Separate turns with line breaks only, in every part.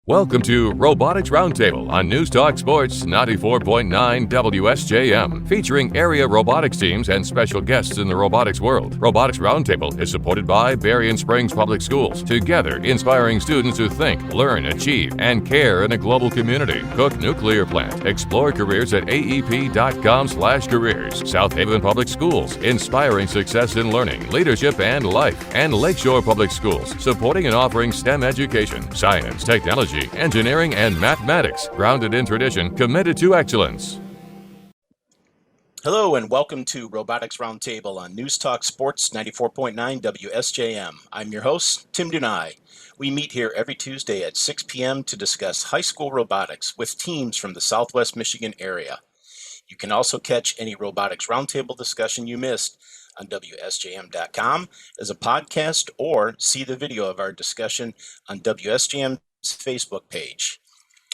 Welcome to Robotics Roundtable on News Talk Sports 94.9 WSJM, featuring area robotics teams and special guests in the robotics world. Robotics Roundtable is supported by Berrien Springs Public Schools, together inspiring students to think, learn, achieve, and care in a global community. Cook Nuclear Plant. Explore careers at aep.com/careers. South Haven Public Schools, inspiring success in learning, leadership, and life. And Lakeshore Public Schools, supporting and offering STEM education, science, technology, engineering, and mathematics, grounded in tradition, committed to excellence.
Hello and welcome to Robotics Roundtable on News Talk Sports 94.9 WSJM. I'm your host, Tim Dunai. We meet here every Tuesday at 6 p.m. to discuss high school robotics with teams from the Southwest Michigan area. You can also catch any Robotics Roundtable discussion you missed on WSJM.com as a podcast, or see the video of our discussion on WSJM's Facebook page.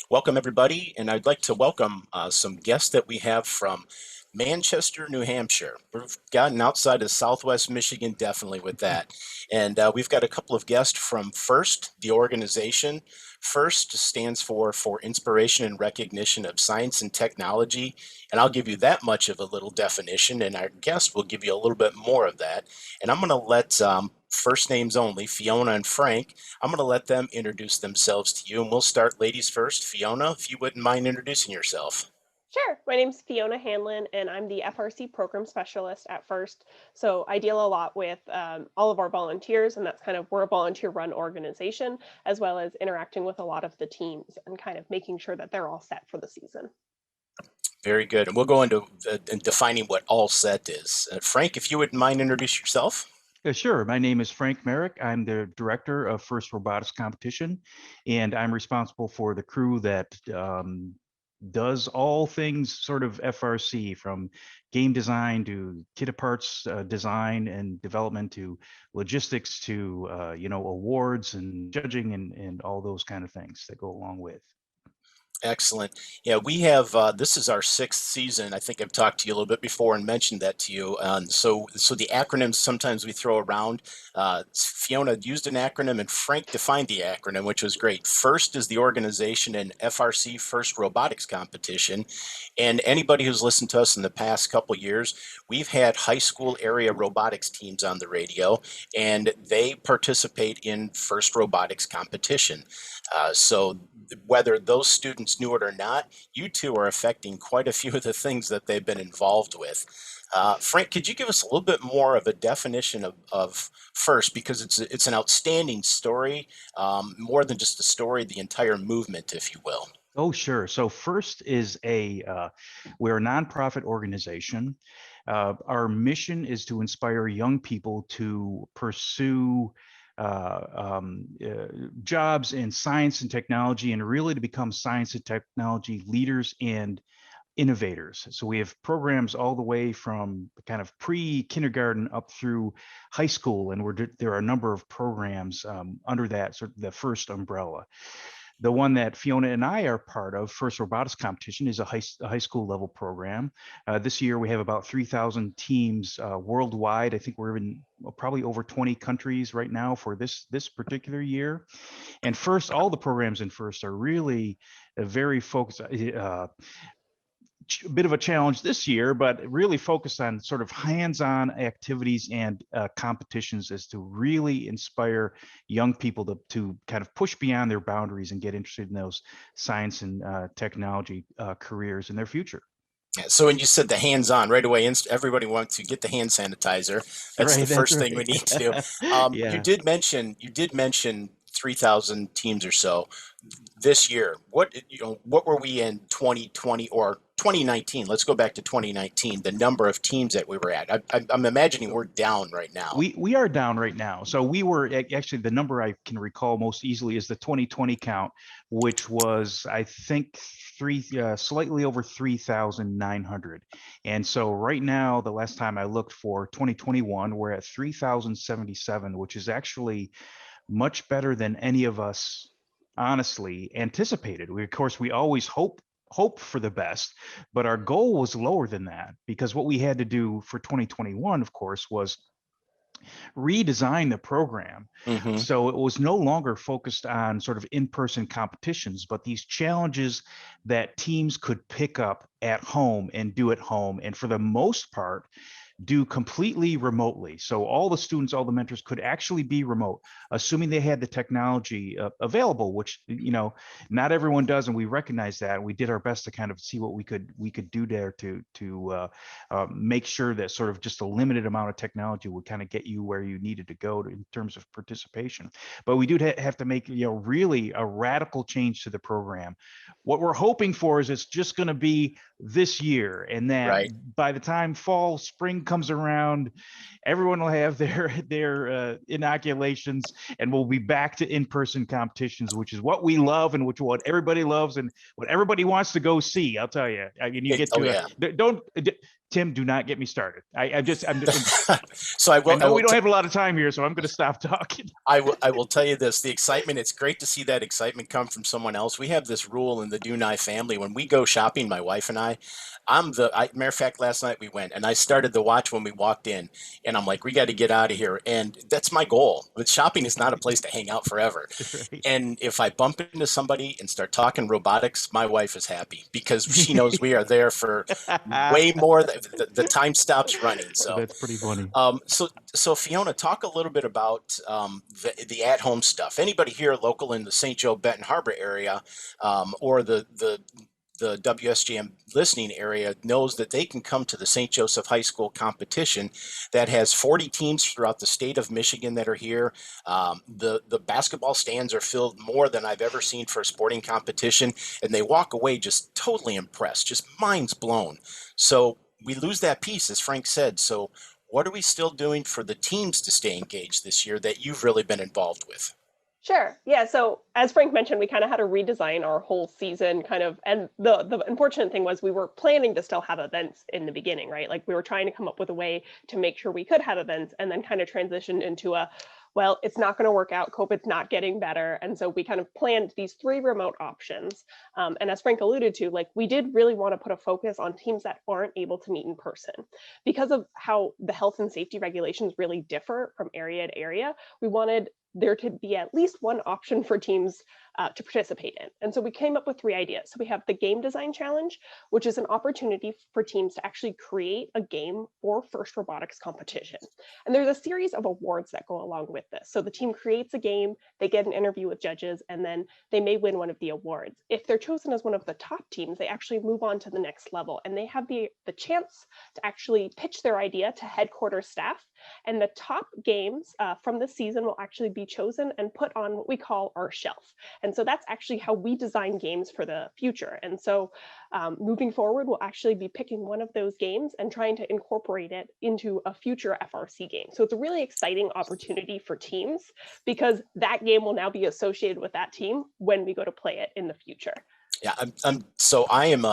Welcome everybody, and I'd like to welcome some guests that we have from Manchester, New Hampshire. We've gotten outside of Southwest Michigan definitely with that. And we've got a couple of guests from FIRST, the organization. FIRST stands for Inspiration and Recognition of Science and Technology. And I'll give you that much of a little definition, and our guest will give you a little bit more of that. And I'm going to let first names only, Fiona and Frank, I'm going to let them introduce themselves to you. And we'll start ladies first. Fiona, if you wouldn't mind introducing yourself.
Sure. My name's Fiona Hanlon, and I'm the FRC program specialist at FIRST. So I deal a lot with all of our volunteers, and that's kind of, we're a volunteer-run organization, as well as interacting with a lot of the teams and kind of making sure that they're all set for the season.
Very good. And we'll go into defining what all set is. Frank, if you wouldn't mind introduce yourself.
Sure. My name is Frank Merrick. I'm the director of FIRST Robotics Competition, and I'm responsible for the crew that does all things sort of FRC, from game design to kit parts design and development to logistics to awards and judging and all those kind of things that go along with.
Excellent. Yeah, we have, this is our 6th season. I think I've talked to you a little bit before and mentioned that to you. So the acronyms sometimes we throw around. Fiona used an acronym and Frank defined the acronym, which was great. FIRST is the organization in FRC, FIRST Robotics Competition. And anybody who's listened to us in the past couple years, we've had high school area robotics teams on the radio, and they participate in FIRST Robotics Competition. So whether those students knew it or not, you two are affecting quite a few of the things that they've been involved with. Frank, could you give us a little bit more of a definition of FIRST, because it's an outstanding story, more than just a story, the entire movement, if you will.
Oh, sure. So FIRST is we're a nonprofit organization. Our mission is to inspire young people to pursue jobs in science and technology, and really to become science and technology leaders and innovators. So we have programs all the way from kind of pre-kindergarten up through high school, and there are a number of programs under that sort of the FIRST umbrella. The one that Fiona and I are part of, FIRST Robotics Competition, is a high school level program. This year we have about 3,000 teams worldwide. I think we're in probably over 20 countries right now for this particular year. And FIRST, all the programs in FIRST are really very focused. A bit of a challenge this year, but really focused on sort of hands-on activities and competitions, as to really inspire young people to kind of push beyond their boundaries and get interested in those science and technology careers in their future.
So when you said the hands-on, right away, everybody wants to get the hand sanitizer. That's right, the first thing we need to do. Yeah. You did mention 3,000 teams or so this year. What were we in 2020 or 2019? Let's go back to 2019. The number of teams that we were at. I'm imagining we're down right now.
We are down right now. So we were actually, the number I can recall most easily is the 2020 count, which was, I think, slightly over 3,900. And so right now, the last time I looked for 2021, we're at 3,077, which is actually much better than any of us honestly anticipated. Of course, we always hope for the best, but our goal was lower than that, because what we had to do for 2021, of course, was redesign the program.
Mm-hmm.
So it was no longer focused on sort of in-person competitions, but these challenges that teams could pick up at home and do at home. And for the most part, do completely remotely. So all the students, all the mentors could actually be remote, assuming they had the technology available, which, not everyone does, and we recognize that. We did our best to kind of see what we could do there to make sure that sort of just a limited amount of technology would kind of get you where you needed to go in terms of participation. But we do have to make really a radical change to the program. What we're hoping for is it's just going to be this year, and that
Right.
by the time fall, spring comes around, everyone will have their inoculations, and we'll be back to in-person competitions, which is what we love and which what everybody loves and what everybody wants to go see. I'll tell you. I mean, you get to
yeah.
Don't, Tim, do not get me started. I'm just
So I
know we don't
will
have a lot of time here, so I'm going to stop talking.
I will tell you this, the excitement, it's great to see that excitement come from someone else. We have this rule in the Dunai family. When we go shopping, my wife and matter of fact, last night we went and I started the watch when we walked in, and I'm like, we got to get out of here. And that's my goal. But shopping is not a place to hang out forever.
Right.
And if I bump into somebody and start talking robotics, my wife is happy because she knows we are there for way more. The time stops running. So
That's pretty funny.
So Fiona, talk a little bit about the at-home stuff. Anybody here local in the St. Joe Benton Harbor area, or the WSJM listening area, knows that they can come to the St. Joseph High School competition that has 40 teams throughout the state of Michigan that are here. The basketball stands are filled more than I've ever seen for a sporting competition, and they walk away just totally impressed, just minds blown. So we lose that piece, as Frank said. So what are we still doing for the teams to stay engaged this year that you've really been involved with?
Sure. Yeah. So as Frank mentioned, we kind of had to redesign our whole season and the unfortunate thing was we were planning to still have events in the beginning, right? Like we were trying to come up with a way to make sure we could have events, and then kind of transitioned into well, it's not going to work out. COVID's not getting better. And so we kind of planned these 3 remote options. And as Frank alluded to, like we did really want to put a focus on teams that aren't able to meet in person. Because of how the health and safety regulations really differ from area to area, we wanted there to be at least one option for teams to participate in. And so we came up with 3 ideas. So we have the game design challenge, which is an opportunity for teams to actually create a game for first robotics competition. And there's a series of awards that go along with this. So the team creates a game, they get an interview with judges, and then they may win one of the awards. If they're chosen as one of the top teams, they actually move on to the next level, and they have the chance to actually pitch their idea to headquarters staff. And the top games from the season will actually be chosen and put on what we call our shelf. And so that's actually how we design games for the future. And so moving forward, we'll actually be picking one of those games and trying to incorporate it into a future FRC game. So it's a really exciting opportunity for teams because that game will now be associated with that team when we go to play it in the future.
Yeah, so I am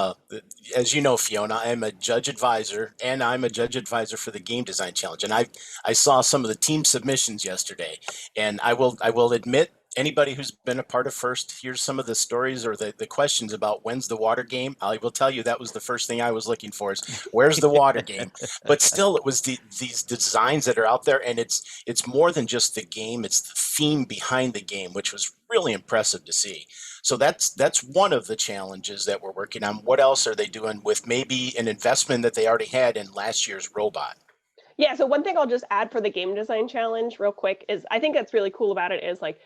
as you know, Fiona, I am a judge advisor, and I'm a judge advisor for the Game Design Challenge. And I saw some of the team submissions yesterday, and I will admit, anybody who's been a part of FIRST, here's some of the stories or the questions about when's the water game. I will tell you that was the first thing I was looking for is where's the water game. But still, it was these designs that are out there, and it's more than just the game. It's the theme behind the game, which was really impressive to see. So that's one of the challenges that we're working on. What else are they doing with maybe an investment that they already had in last year's robot?
Yeah, so one thing I'll just add for the game design challenge real quick is I think that's really cool about it is like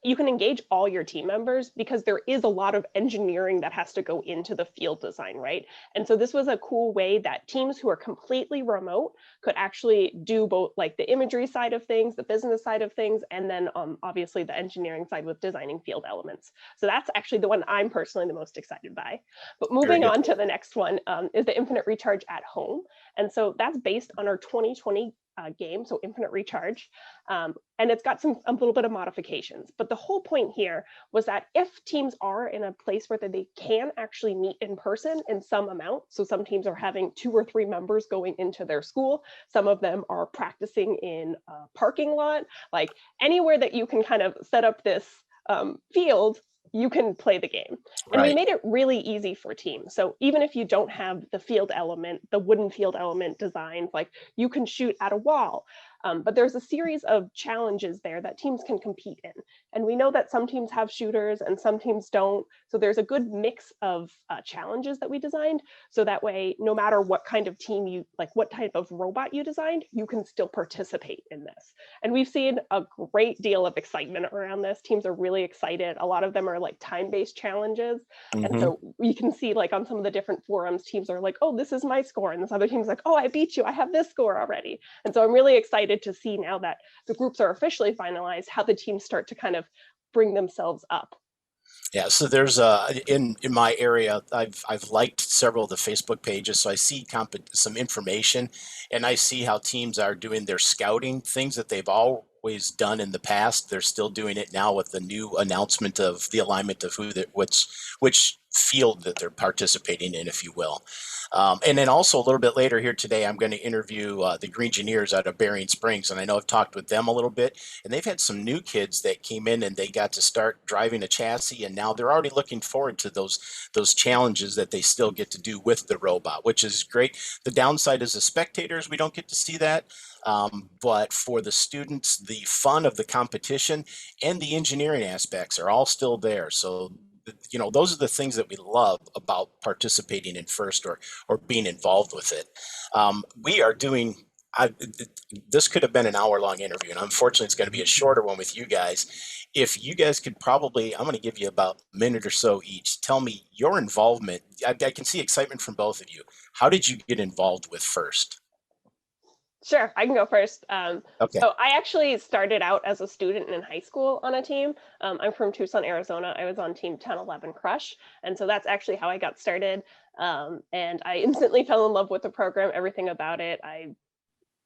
you can engage all your team members because there is a lot of engineering that has to go into the field design, right? And so this was a cool way that teams who are completely remote could actually do both like the imagery side of things, the business side of things, and then obviously the engineering side with designing field elements. So that's actually the one I'm personally the most excited by. But moving on to the next one is the Infinite Recharge at Home. And so that's based on our 2020 game, so Infinite Recharge, and it's got a little bit of modifications. But the whole point here was that if teams are in a place where they can actually meet in person in some amount, so some teams are having 2 or 3 members going into their school, some of them are practicing in a parking lot, like anywhere that you can kind of set up this field, you can play the game. And we made it really easy for teams. So even if you don't have the field element, the wooden field element designs, like you can shoot at a wall. But there's a series of challenges there that teams can compete in. And we know that some teams have shooters and some teams don't. So there's a good mix of challenges that we designed. So that way, no matter what kind of team you, like what type of robot you designed, you can still participate in this. And we've seen a great deal of excitement around this. Teams are really excited. A lot of them are like time-based challenges. And so you can see like on some of the different forums, teams are like, oh, this is my score. And this other team's like, oh, I beat you. I have this score already. And so I'm really excited to see now that the groups are officially finalized, how the teams start to kind of bring themselves up.
Yeah, so there's in my area, I've liked several of the Facebook pages, so I see some information, and I see how teams are doing their scouting, things that they've always done in the past. They're still doing it now with the new announcement of the alignment of which field that they're participating in, if you will. And then also a little bit later here today, I'm going to interview the Green Engineers out of Berrien Springs. And I know I've talked with them a little bit, and they've had some new kids that came in and they got to start driving a chassis. And now they're already looking forward to those challenges that they still get to do with the robot, which is great. The downside is the spectators, we don't get to see that. But for the students, the fun of the competition and the engineering aspects are all still there. So those are the things that we love about participating in FIRST or being involved with it. We are doing, this could have been an hour-long interview, and unfortunately it's going to be a shorter one with you guys. If you guys could probably, I'm going to give you about a minute or so each. Tell me your involvement. I can see excitement from both of you. How did you get involved with FIRST?
Sure, I can go first.
Okay.
So I actually started out as a student in high school on a team. I'm from Tucson, Arizona. I was on team 1011 Crush. And so that's actually how I got started. And I instantly fell in love with the program, everything about it. I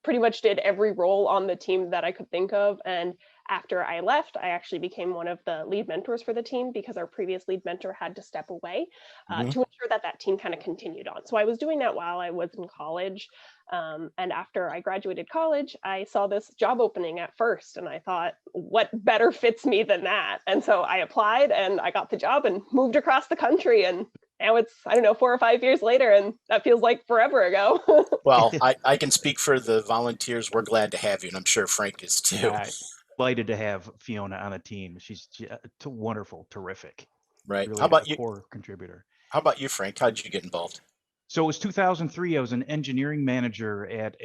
pretty much did every role on the team that I could think of. And after I left, I actually became one of the lead mentors for the team because our previous lead mentor had to step away to ensure that that team kind of continued on. So I was doing that while I was in college. And after I graduated college, I saw this job opening at FIRST, and I thought, what better fits me than that? And so I applied and I got the job and moved across the country. And now it's, I don't know, 4 or 5 years later, and that feels like forever ago.
Well, I can speak for the volunteers. We're glad to have you, and I'm sure Frank is too.
Delighted to have Fiona on the team. She's wonderful, terrific.
Right.
Really
How about you?
Core contributor.
How about you, Frank? How did you get involved?
So it was 2003. I was an engineering manager at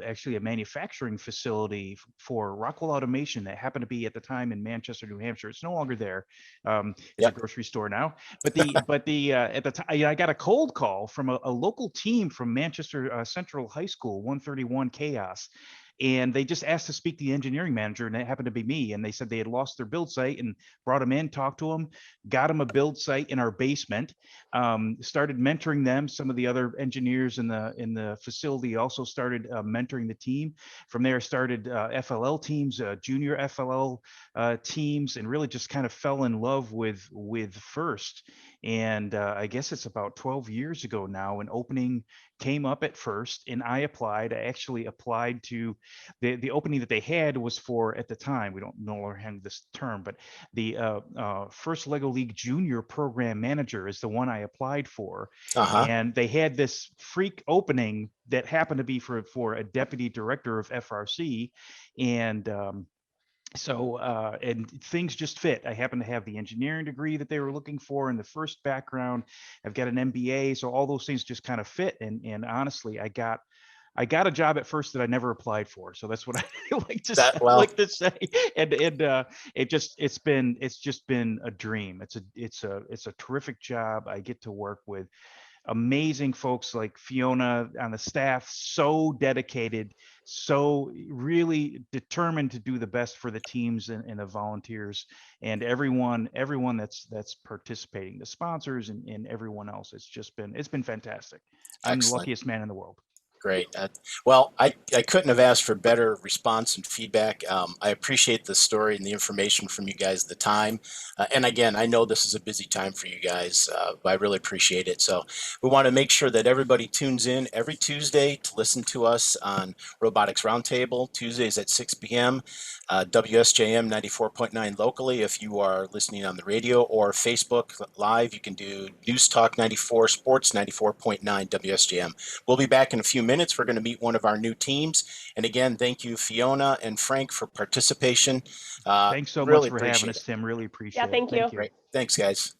actually a manufacturing facility for Rockwell Automation that happened to be at the time in Manchester, New Hampshire. It's no longer there. It's a grocery store now. But at the time, I got a cold call from a local team from Manchester Central High School, 131 Chaos. And they just asked to speak to the engineering manager, and it happened to be me. And they said they had lost their build site and brought him in, talked to him, got him a build site in our basement, started mentoring them. Some of the other engineers in the facility also started mentoring the team. From there, started FLL teams, junior FLL teams, and really just kind of fell in love with FIRST. And I guess it's about 12 years ago now, an opening came up at FIRST, and I applied. I actually applied to the opening that they had was for, at the time, we don't no longer have this term, but the FIRST Lego League Junior Program Manager is the one I applied for. And they had this freak opening that happened to be for a deputy director of FRC. And and things just fit. I happen to have the engineering degree that they were looking for in the FIRST background. I've got an MBA, so all those things just kind of fit. And honestly, I got a job at FIRST that I never applied for. So that's what I like to say. And it's just been a dream. It's a terrific job. I get to work with amazing folks like Fiona on the staff, so dedicated, so really determined to do the best for the teams and the volunteers and everyone that's participating, the sponsors and everyone else. It's been fantastic. I'm the luckiest man in the world.
Great. Well, I couldn't have asked for better response and feedback. I appreciate the story and the information from you guys, the time. And again, I know this is a busy time for you guys, but I really appreciate it. So we want to make sure that everybody tunes in every Tuesday to listen to us on Robotics Roundtable, Tuesdays at 6 p.m., WSJM 94.9 locally. If you are listening on the radio or Facebook Live, you can do News Talk 94, Sports 94.9 WSJM. We'll be back in a few minutes minutes, we're going to meet one of our new teams. And again, thank you, Fiona and Frank, for participation.
Thanks so
Really
much for having
appreciate
us,
it.
Tim. Really appreciate it.
thank you.
Great. Thanks, guys.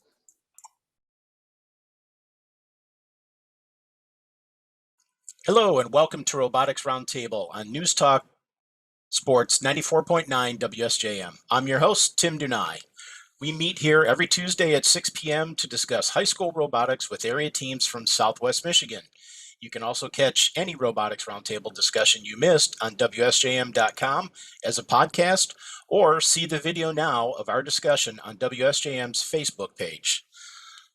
Hello, and welcome to Robotics Roundtable on News Talk Sports 94.9 WSJM. I'm your host, Tim Dunai. We meet here every Tuesday at 6 p.m. to discuss high school robotics with area teams from Southwest Michigan. You can also catch any Robotics Roundtable discussion you missed on WSJM.com as a podcast, or see the video now of our discussion on WSJM's Facebook page.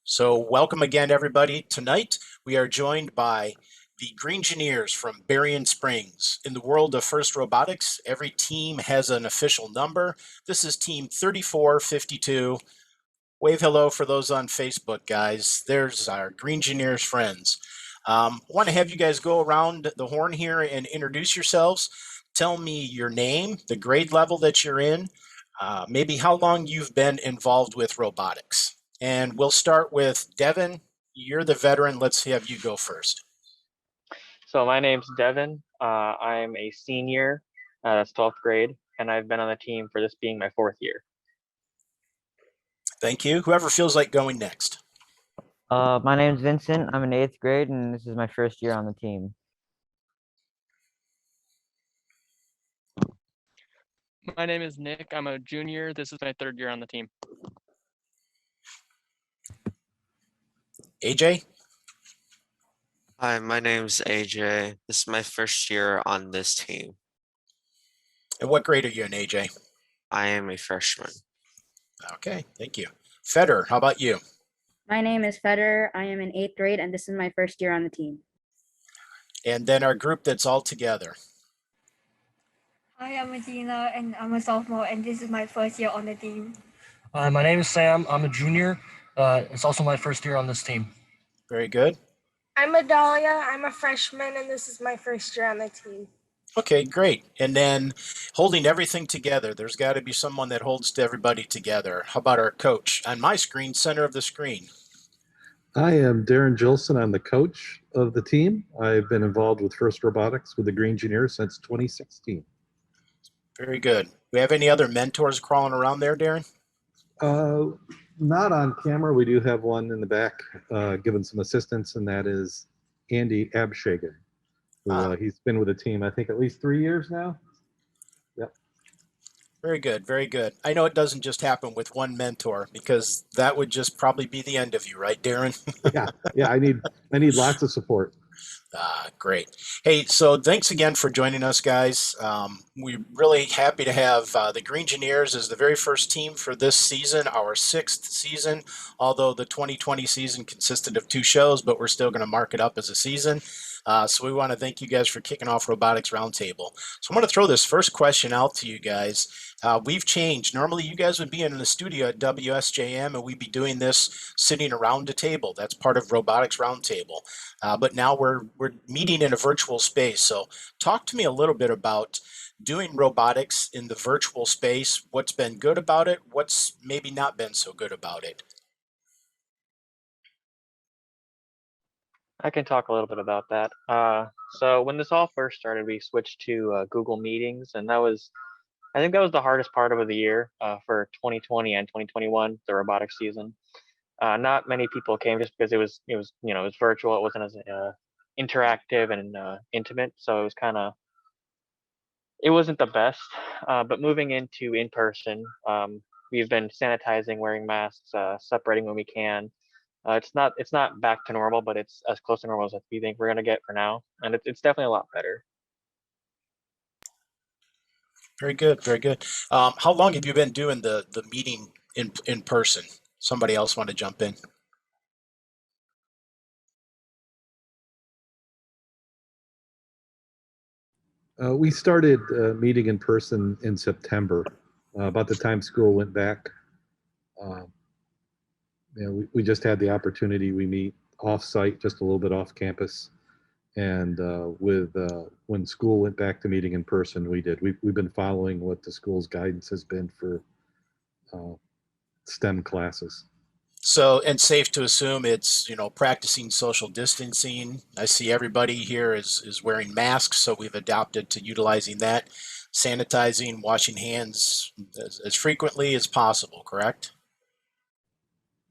So welcome again, everybody. Tonight, we are joined by the Greengineers from Berrien Springs. In the world of FIRST Robotics, every team has an official number. This is team 3452. Wave hello for those on Facebook, guys. There's our Greengineers friends. I want to have you guys go around the horn here and introduce yourselves. Tell me your name, the grade level that you're in, maybe how long you've been involved with robotics. And we'll start with Devin. You're the veteran. Let's have you go first.
So my name's Devin. I'm a senior. That's 12th grade, and I've been on the team for this being my 4th year.
Thank you. Whoever feels like going next.
My name's Vincent. I'm in 8th grade, and this is my first year on the team.
My name is Nick. I'm a junior. This is my 3rd year on the team.
AJ?
Hi, my name's AJ. This is my first year on this team.
And what grade are you in, AJ?
I am a freshman.
Okay, thank you. Feder, how about you?
My name is Feder. I am in 8th grade, and this is my first year on the team.
And then our group that's all together.
Hi, I'm Medina, and I'm a sophomore, and this is my first year on the team.
My name is Sam. I'm a junior. It's also my first year on this team.
Very good.
I'm Adalia. I'm a freshman, and this is my first year on the team.
Okay, great. And then holding everything together, there's got to be someone that holds everybody together. How about our coach? On my screen, center of the screen.
I am Darren Jolson. I'm the coach of the team. I've been involved with FIRST Robotics with the Greengineers since 2016.
Very good. Do we have any other mentors crawling around there, Darren?
Not on camera. We do have one in the back giving some assistance, and that is Andy Abshagen. He's been with the team, I think, at least 3 years now. Yep.
Very good, very good. I know it doesn't just happen with one mentor, because that would just probably be the end of you, right, Darren?
yeah. I need lots of support.
Great. Hey, so thanks again for joining us, guys. We're really happy to have the Greengineers as the very first team for this season, our 6th season, although the 2020 season consisted of 2 shows, but we're still going to mark it up as a season. So we want to thank you guys for kicking off Robotics Roundtable. So I'm going to throw this first question out to you guys. We've changed. Normally you guys would be in the studio at WSJM and we'd be doing this sitting around a table. That's part of Robotics Roundtable. But now we're meeting in a virtual space. So talk to me a little bit about doing robotics in the virtual space. What's been good about it? What's maybe not been so good about it?
I can talk a little bit about that. So when this all first started, we switched to Google Meetings, and I think that was the hardest part of the year for 2020 and 2021, the robotics season. Not many people came just because it was virtual. It wasn't as interactive and intimate, so it wasn't the best. But moving into in person, we've been sanitizing, wearing masks, separating when we can. It's not back to normal, but it's as close to normal as we think we're gonna get for now, and it's definitely a lot better.
Very good, very good. How long have you been doing the meeting in person? Somebody else want to jump in?
We started meeting in person in September, about the time school went back. We just had the opportunity. We meet off-site, just a little bit off campus, and when school went back to meeting in person, we did. We've been following what the school's guidance has been for STEM classes.
So, and safe to assume it's, practicing social distancing. I see everybody here is wearing masks, so we've adopted to utilizing that. Sanitizing, washing hands as frequently as possible, correct?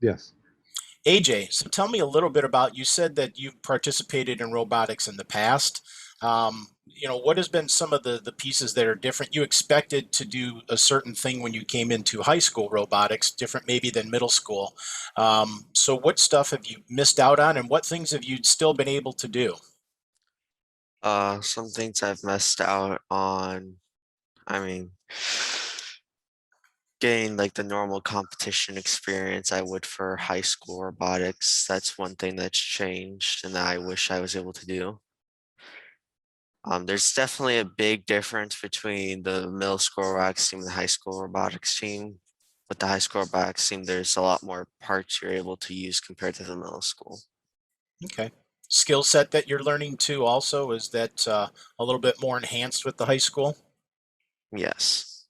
Yes.
AJ, so tell me a little bit about, you said that you've participated in robotics in the past. What has been some of the pieces that are different? You expected to do a certain thing when you came into high school robotics, different maybe than middle school. So what stuff have you missed out on, and what things have you still been able to do?
Some things I've missed out on, I mean, getting like the normal competition experience I would for high school robotics. That's one thing that's changed and that I wish I was able to do. There's definitely a big difference between the middle school robotics team and the high school robotics team. With the high school robotics team, there's a lot more parts you're able to use compared to the middle school.
Okay. Skill set that you're learning too also, is that a little bit more enhanced with the high school?
Yes.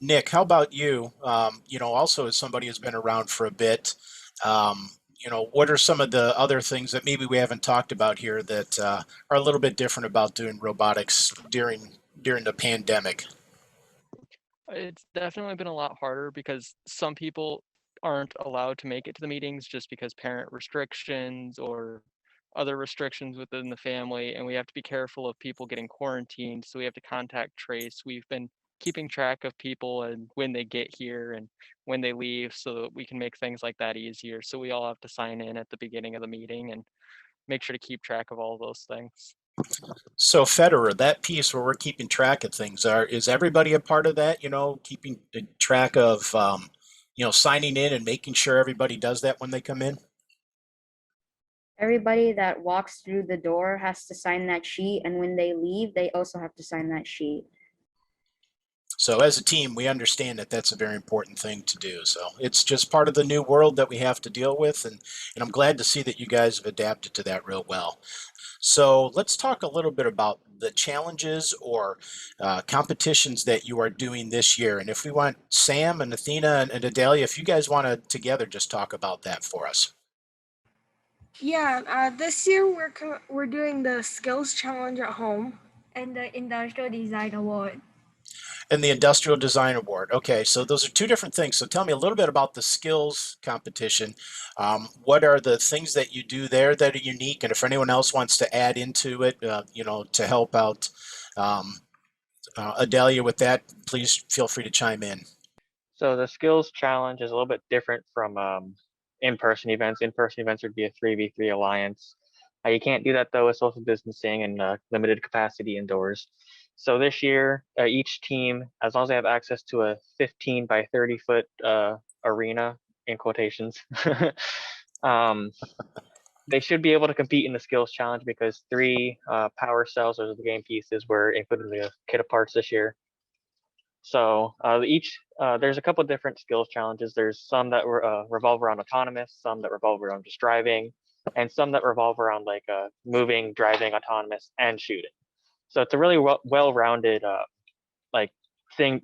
Nick, how about you? Also as somebody who's been around for a bit, what are some of the other things that maybe we haven't talked about here that are a little bit different about doing robotics during the pandemic?
It's definitely been a lot harder because some people aren't allowed to make it to the meetings just because parent restrictions or other restrictions within the family, and we have to be careful of people getting quarantined, so we have to contact trace. We've been keeping track of people and when they get here and when they leave so that we can make things like that easier. So we all have to sign in at the beginning of the meeting and make sure to keep track of all those things.
So Federer, that piece where we're keeping track of things, is everybody a part of that? Keeping track of signing in and making sure everybody does that when they come in?
Everybody that walks through the door has to sign that sheet, and when they leave, they also have to sign that sheet.
So as a team, we understand that that's a very important thing to do. So it's just part of the new world that we have to deal with. And I'm glad to see that you guys have adapted to that real well. So let's talk a little bit about the challenges or competitions that you are doing this year. And if we want Sam and Athena and Adelia, if you guys want to together just talk about that for us.
Yeah, this year we're doing the skills challenge at home and the industrial design award.
And the Industrial Design Award. Okay, so those are two different things. So tell me a little bit about the skills competition. What are the things that you do there that are unique? And if anyone else wants to add into it, to help out Adelia with that, please feel free to chime in.
So the skills challenge is a little bit different from in-person events. In-person events would be a 3v3 alliance. You can't do that though with social distancing and limited capacity indoors. So this year, each team, as long as they have access to a 15 by 30 foot arena, in quotations, they should be able to compete in the skills challenge because 3 power cells, those are the game pieces, were included in the kit of parts this year. So there's a couple of different skills challenges. There's some that revolve around autonomous, some that revolve around just driving, and some that revolve around like moving, driving, autonomous, and shooting. So it's a really well-rounded thing,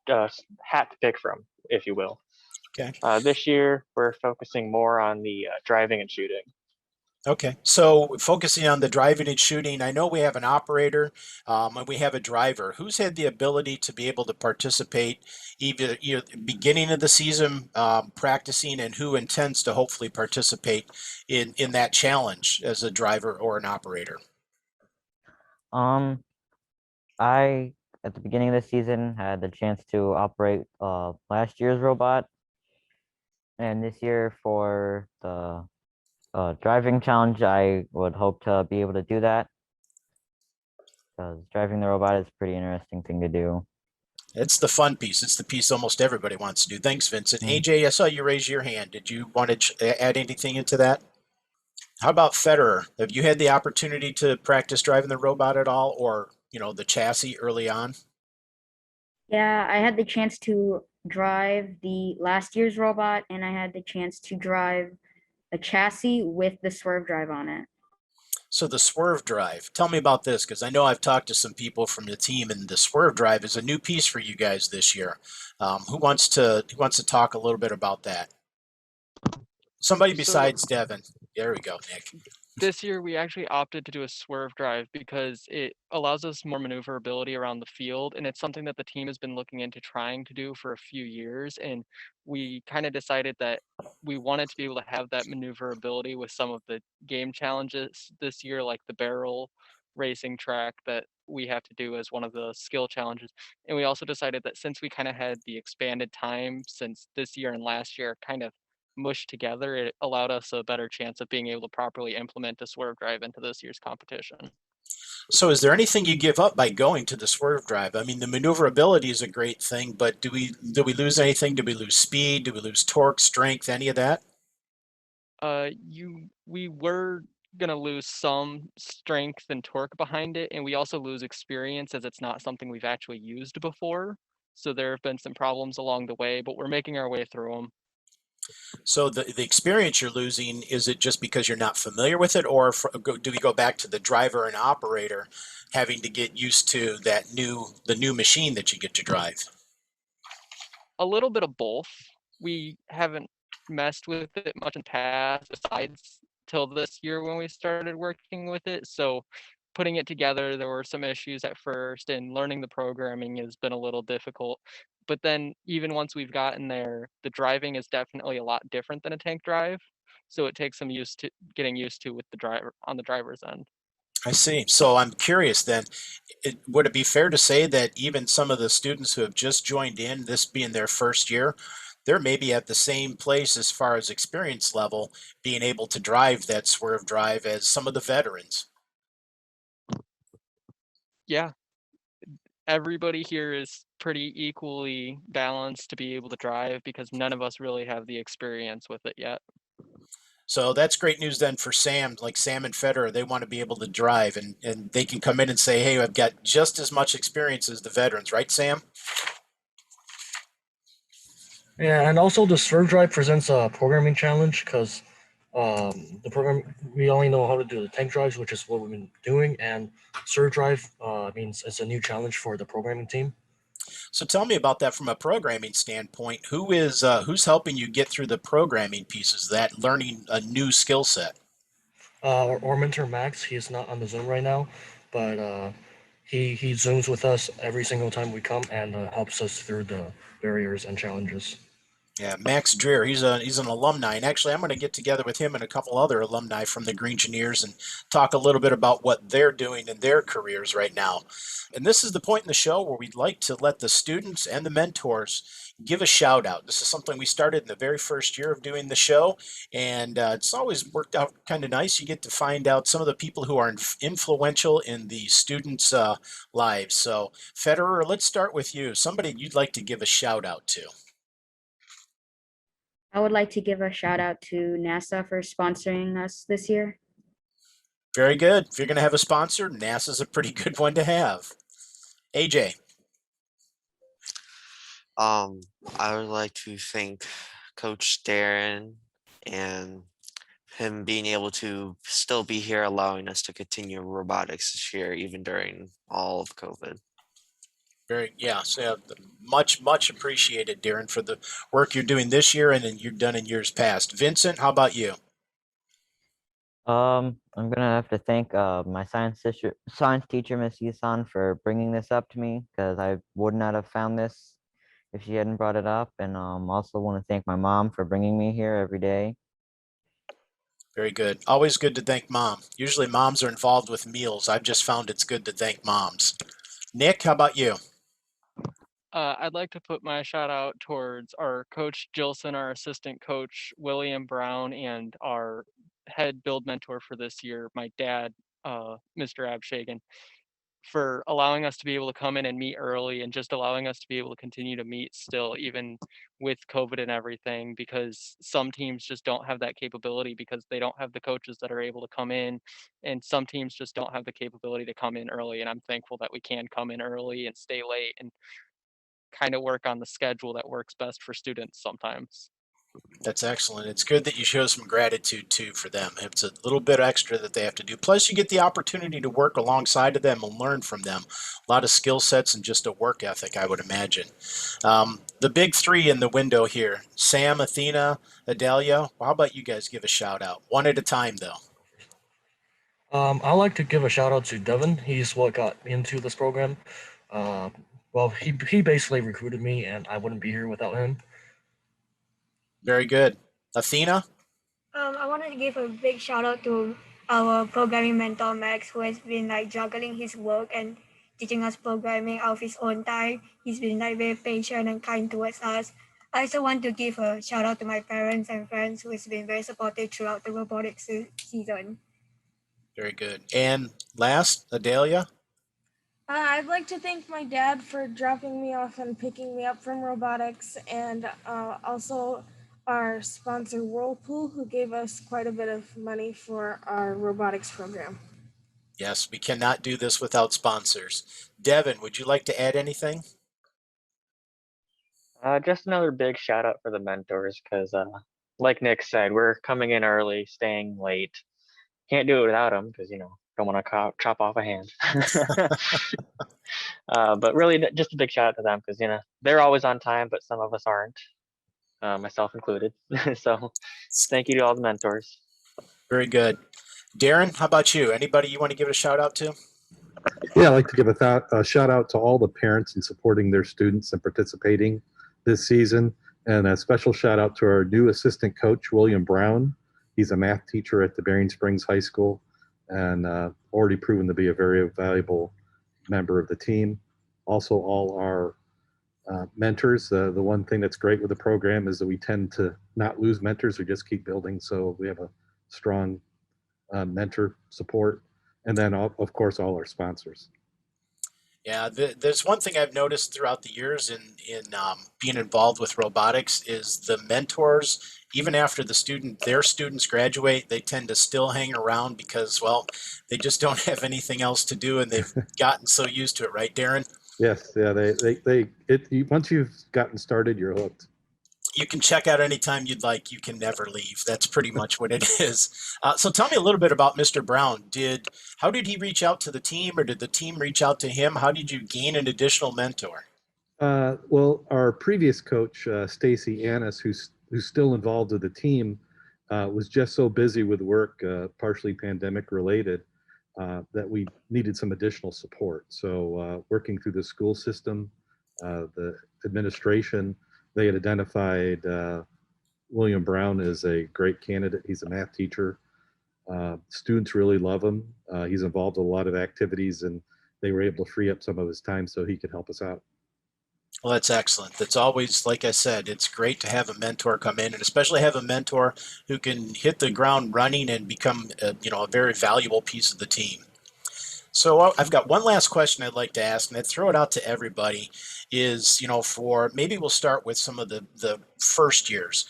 hat to pick from, if you will.
Okay.
This year we're focusing more on the driving and shooting.
Okay, so focusing on the driving and shooting, I know we have an operator and we have a driver. Who's had the ability to be able to participate either beginning of the season practicing, and who intends to hopefully participate in that challenge as a driver or an operator?
I at the beginning of the season had the chance to operate last year's robot, and this year for the driving challenge, I would hope to be able to do that because driving the robot is a pretty interesting thing to do.
It's the fun piece. It's the piece almost everybody wants to do. Thanks, Vincent. AJ, I saw you raise your hand. Did you want to add anything into that? How about Federer? Have you had the opportunity to practice driving the robot at all, or the chassis early on?
Yeah, I had the chance to drive the last year's robot, and I had the chance to drive a chassis with the swerve drive on it.
So the swerve drive, tell me about this, because I know I've talked to some people from the team, and the swerve drive is a new piece for you guys this year. Who wants to talk a little bit about that? Somebody
So
besides Devin. There we go, Nick.
this year we actually opted to do a swerve drive because it allows us more maneuverability around the field, and it's something that the team has been looking into trying to do for a few years. And we kind of decided that we wanted to be able to have that maneuverability with some of the game challenges this year, like the barrel racing track that we have to do as one of the skill challenges. And we also decided that since we kind of had the expanded time since this year and last year kind of mushed together, it allowed us a better chance of being able to properly implement a swerve drive into this year's competition.
So is there anything you give up by going to the swerve drive? I mean, the maneuverability is a great thing, but do we lose anything? Do we lose speed? Do we lose torque, strength, any of that?
We were gonna lose some strength and torque behind it, and we also lose experience as it's not something we've actually used before. So there have been some problems along the way, but we're making our way through them.
So the experience you're losing, is it just because you're not familiar with it, or do we go back to the driver and operator having to get used to the new machine that you get to drive?
A little bit of both. We haven't messed with it much in the past besides till this year when we started working with it. So putting it together, there were some issues at first, and learning the programming has been a little difficult. But then even once we've gotten there, the driving is definitely a lot different than a tank drive. So it takes some getting used to with the driver on the driver's end.
I see. So I'm curious then, would it be fair to say that even some of the students who have just joined in, this being their first year, they're maybe at the same place as far as experience level, being able to drive that swerve drive as some of the veterans?
Yeah, everybody here is pretty equally balanced to be able to drive because none of us really have the experience with it yet.
So that's great news then for Sam, like Sam and Federer, they want to be able to drive and they can come in and say, hey, I've got just as much experience as the veterans, right, Sam?
Yeah, and also the Swerve Drive presents a programming challenge because the program we only know how to do the tank drives, which is what we've been doing, and Swerve Drive means it's a new challenge for the programming team.
So tell me about that from a programming standpoint. Who's helping you get through the programming pieces, that learning a new skill set?
Our mentor Max, he is not on the Zoom right now, but he zooms with us every single time we come and helps us through the barriers and challenges.
Yeah, Max Dreer, he's an alumni, and actually I'm going to get together with him and a couple other alumni from the Green Engineers and talk a little bit about what they're doing in their careers right now. And this is the point in the show where we'd like to let the students and the mentors give a shout out. This is something we started in the very first year of doing the show, and it's always worked out kind of nice. You get to find out some of the people who are influential in the students' lives. So, Federer, let's start with you. Somebody you'd like to give a shout out to.
I would like to give a shout out to NASA for sponsoring us this year.
Very good. If you're going to have a sponsor, NASA's a pretty good one to have. AJ.
I would like to thank Coach Darren and him being able to still be here, allowing us to continue robotics this year, even during all of COVID.
So much appreciated, Darren, for the work you're doing this year and then you've done in years past. Vincent, how about you?
I'm gonna have to thank my science teacher, Miss Yusan, for bringing this up to me because I would not have found this if she hadn't brought it up. And also want to thank my mom for bringing me here every day.
Very good. Always good to thank mom. Usually moms are involved with meals. I've just found it's good to thank moms. Nick, how about you?
I'd like to put my shout out towards our coach Jilson, our assistant coach William Brown, and our head build mentor for this year, my dad, Mr. Abshagan, for allowing us to be able to come in and meet early and just allowing us to be able to continue to meet still, even with COVID and everything, because some teams just don't have that capability because they don't have the coaches that are able to come in, and some teams just don't have the capability to come in early. And I'm thankful that we can come in early and stay late and kind of work on the schedule that works best for students sometimes.
That's excellent. It's good that you show some gratitude too for them. It's a little bit extra that they have to do. Plus, you get the opportunity to work alongside of them and learn from them. A lot of skill sets and just a work ethic, I would imagine. The big three in the window here: Sam, Athena, Adelia. Well, how about you guys give a shout out? One at a time, though.
I'd like to give a shout out to Devin. He's what got me into this program. Uh, well, he basically recruited me, and I wouldn't be here without him.
Very good. Athena?
I wanted to give a big shout out to our programming mentor Max, who has been like juggling his work and teaching us programming out of his own time. He's been like very patient and kind towards us. I also want to give a shout out to my parents and friends who has been very supportive throughout the robotics season.
Very good. And last, Adelia?
I'd like to thank my dad for dropping me off and picking me up from robotics, and also our sponsor Whirlpool, who gave us quite a bit of money for our robotics program.
Yes, we cannot do this without sponsors. Devin, would you like to add anything?
Just another big shout out for the mentors, because like Nick said, we're coming in early, staying late. Can't do it without them, because don't want to chop off a hand. But really, just a big shout out to them, because they're always on time, but some of us aren't, myself included. So thank you to all the mentors.
Very good. Darren, how about you? Anybody you want to give a shout out to?
Yeah, I'd like to give a shout out to all the parents in supporting their students and participating this season. And a special shout out to our new assistant coach, William Brown. He's a math teacher at the Berrien Springs High School and already proven to be a very valuable member of the team. Also, all our mentors. The one thing that's great with the program is that we tend to not lose mentors, we just keep building. So we have a strong mentor support. And then, of course, all our sponsors.
Yeah, there's one thing I've noticed throughout the years in being involved with robotics is the mentors, even after their students graduate, they tend to still hang around because, well, they just don't have anything else to do and they've gotten so used to it, right, Darren?
Yes, yeah, once you've gotten started, you're hooked.
You can check out anytime you'd like. You can never leave. That's pretty much what it is. So tell me a little bit about Mr. Brown. How did he reach out to the team, or did the team reach out to him? How did you gain an additional mentor?
Well, our previous coach, Stacy Annis, who's still involved with the team, was just so busy with work, partially pandemic related, that we needed some additional support. So working through the school system, the administration, they had identified William Brown as a great candidate. He's a math teacher. Students really love him. He's involved in a lot of activities, and they were able to free up some of his time so he could help us out.
Well, that's excellent. That's always, like I said, it's great to have a mentor come in, and especially have a mentor who can hit the ground running and become a very valuable piece of the team. So I've got one last question I'd like to ask, and I'd throw it out to everybody, is, maybe we'll start with some of the first years.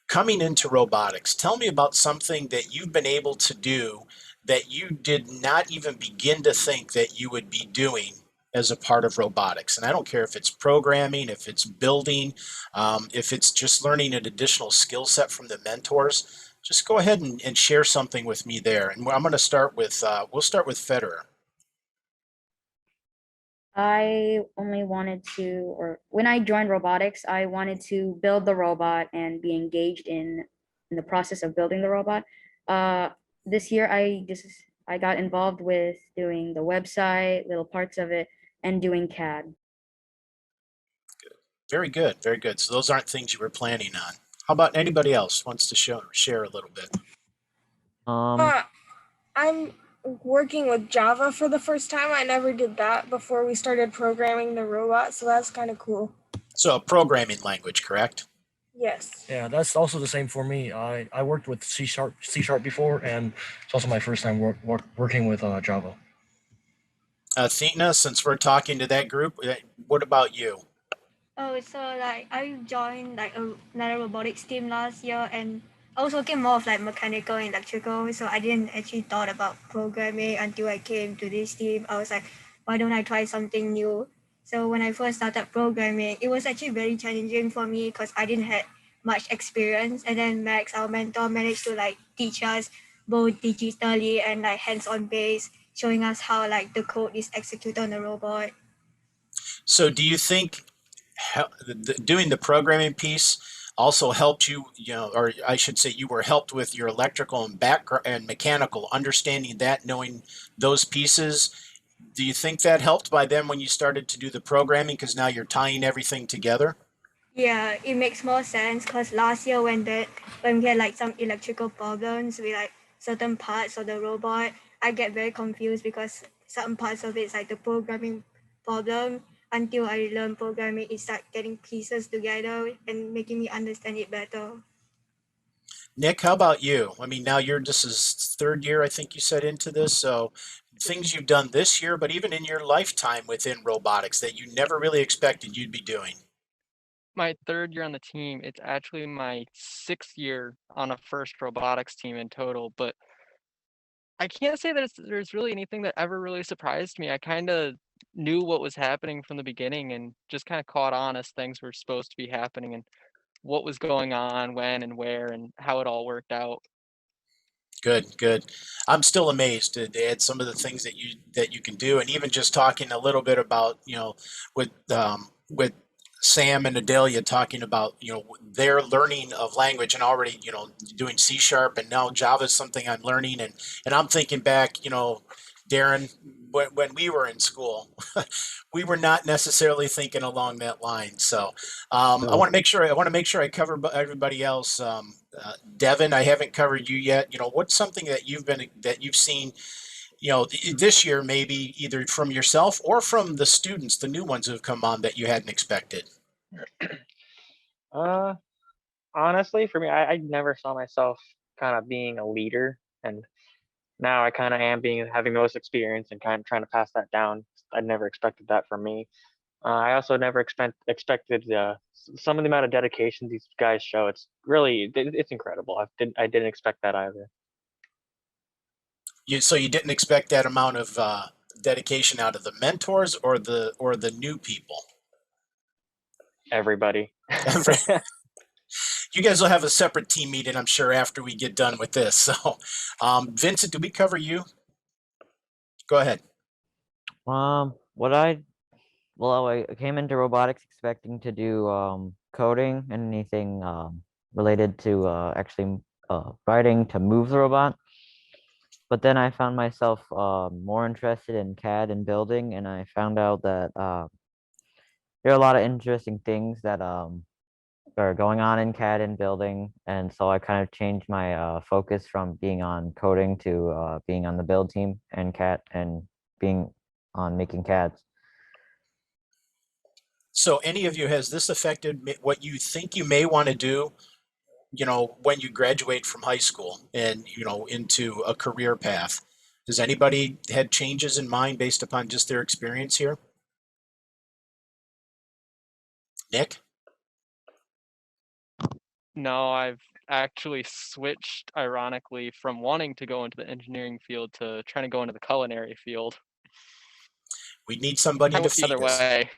Coming into robotics, tell me about something that you've been able to do that you did not even begin to think that you would be doing as a part of robotics. And I don't care if it's programming, if it's building, if it's just learning an additional skill set from the mentors. Just go ahead and share something with me there. And I'm going to start with, we'll start with Federer.
I only wanted to, or when I joined robotics, I wanted to build the robot and be engaged in the process of building the robot. This year, I got involved with doing the website, little parts of it, and doing CAD.
Good. Very good, very good. So those aren't things you were planning on. How about anybody else wants to share a little bit?
I'm working with Java for the first time. I never did that before we started programming the robot, so that's kind of cool.
So a programming language, correct?
Yes.
Yeah, that's also the same for me. I worked with C# before, and it's also my first time working with Java.
Athena, since we're talking to that group, what about you?
Oh, so like I joined like another robotics team last year, and I was working more of like mechanical and electrical, so I didn't actually thought about programming until I came to this team. I was like, why don't I try something new? So when I first started programming, it was actually very challenging for me because I didn't have much experience. And then Max, our mentor, managed to like teach us both digitally and like hands-on base, showing us how like the code is executed on the robot.
So do you think doing the programming piece also helped you, or I should say you were helped with your electrical and background and mechanical, understanding that, knowing those pieces? Do you think that helped by then when you started to do the programming, because now you're tying everything together?
Yeah, it makes more sense because last year when we had like some electrical problems with like certain parts of the robot, I get very confused because some parts of it is like the programming problem. Until I learn programming, it start getting pieces together and making me understand it better.
Nick, how about you? I mean, now this is third year, I think you said, into this. So things you've done this year, but even in your lifetime within robotics that you never really expected you'd be doing.
My third year on the team, it's actually my 6th year on a first robotics team in total, but I can't say that there's really anything that ever really surprised me. I kind of knew what was happening from the beginning and just kind of caught on as things were supposed to be happening and what was going on, when and where, and how it all worked out.
Good, good. I'm still amazed at some of the things that you can do, and even just talking a little bit about, with Sam and Adelia talking about, their learning of language and already, doing C sharp, and now Java is something I'm learning, and I'm thinking back, Darren, when we were in school, we were not necessarily thinking along that line. So I
No.
want to make sure I cover everybody else. Devin, I haven't covered you yet. What's something that you've seen, this year, maybe either from yourself or from the students, the new ones who have come on, that you hadn't expected?
Uh, Honestly, for me, I never saw myself kind of being a leader, and now I kind of am having the most experience and kind of trying to pass that down. I never expected that from me. I also never expected some of the amount of dedication these guys show. It's really it's incredible. I didn't expect that either.
So you didn't expect that amount of dedication out of the mentors or the new people?
Everybody.
You guys will have a separate team meeting, I'm sure, after we get done with this. So, Vincent, did we cover you? Go ahead.
What I came into robotics expecting to do coding and anything related to actually writing to move the robot. But then I found myself more interested in CAD and building, and I found out that there are a lot of interesting things that are going on in CAD and building, and so I kind of changed my focus from being on coding to being on the build team and CAD and being on making CADs.
So, any of you, has this affected what you think you may want to do, when you graduate from high school and, into a career path? Has anybody had changes in mind based upon just their experience here? Nick?
No, I've actually switched, ironically, from wanting to go into the engineering field to trying to go into the culinary field.
We need somebody
I
to
went the
feed
other
us.
way.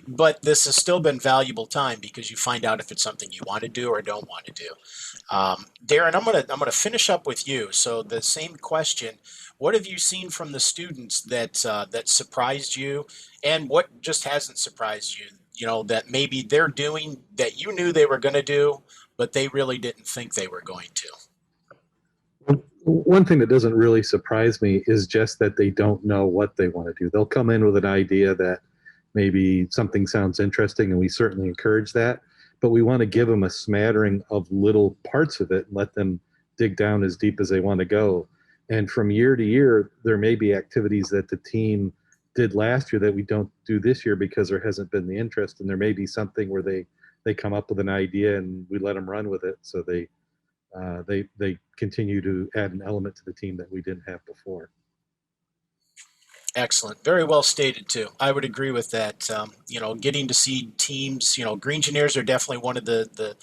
But this has still been valuable time because you find out if it's something you want to do or don't want to do. Darren, I'm gonna finish up with you. So the same question: what have you seen from the students that surprised you, and what just hasn't surprised you? That maybe they're doing that you knew they were going to do, but they really didn't think they were going to.
One thing that doesn't really surprise me is just that they don't know what they want to do. They'll come in with an idea that maybe something sounds interesting, and we certainly encourage that, but we want to give them a smattering of little parts of it and let them dig down as deep as they want to go. And from year to year, there may be activities that the team did last year that we don't do this year because there hasn't been the interest, and there may be something where they come up with an idea and we let them run with it, so they continue to add an element to the team that we didn't have before.
Excellent. Very well stated, too. I would agree with that. Getting to see teams, Green Engineers are definitely one of the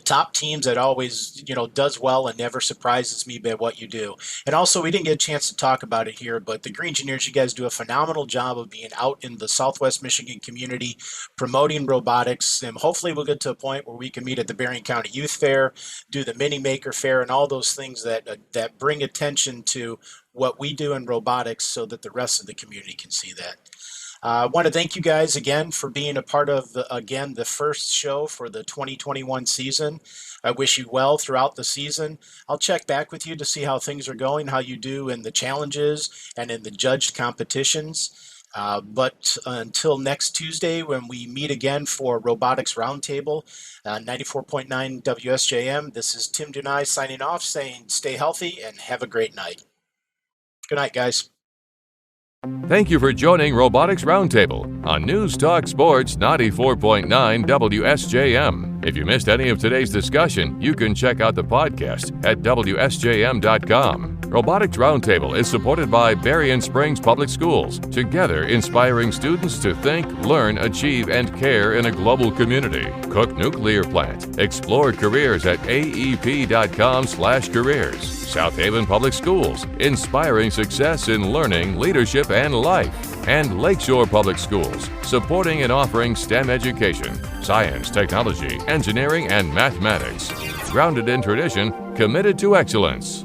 top teams that always, does well and never surprises me by what you do. And also, we didn't get a chance to talk about it here, but the Green Engineers, you guys do a phenomenal job of being out in the Southwest Michigan community, promoting robotics. And hopefully, we'll get to a point where we can meet at the Berrien County Youth Fair, do the Mini Maker Fair, and all those things that bring attention to what we do in robotics so that the rest of the community can see that. I want to thank you guys again for being a part of, the first show for the 2021 season. I wish you well throughout the season. I'll check back with you to see how things are going, how you do in the challenges and in the judged competitions. But until next Tuesday, when we meet again for Robotics Roundtable, 94.9 WSJM, this is Tim Dunai signing off, saying stay healthy and have a great night. Good night, guys.
Thank you for joining Robotics Roundtable on News Talk Sports 94.9 WSJM. If you missed any of today's discussion, you can check out the podcast at WSJM.com. Robotics Roundtable is supported by Berrien Springs Public Schools, together inspiring students to think, learn, achieve, and care in a global community. Cook Nuclear Plant. Explore careers at aep.com/careers. South Haven Public Schools, inspiring success in learning, leadership, and life. And Lakeshore Public Schools, supporting and offering STEM education, science, technology, engineering, and mathematics. Grounded in tradition, committed to excellence.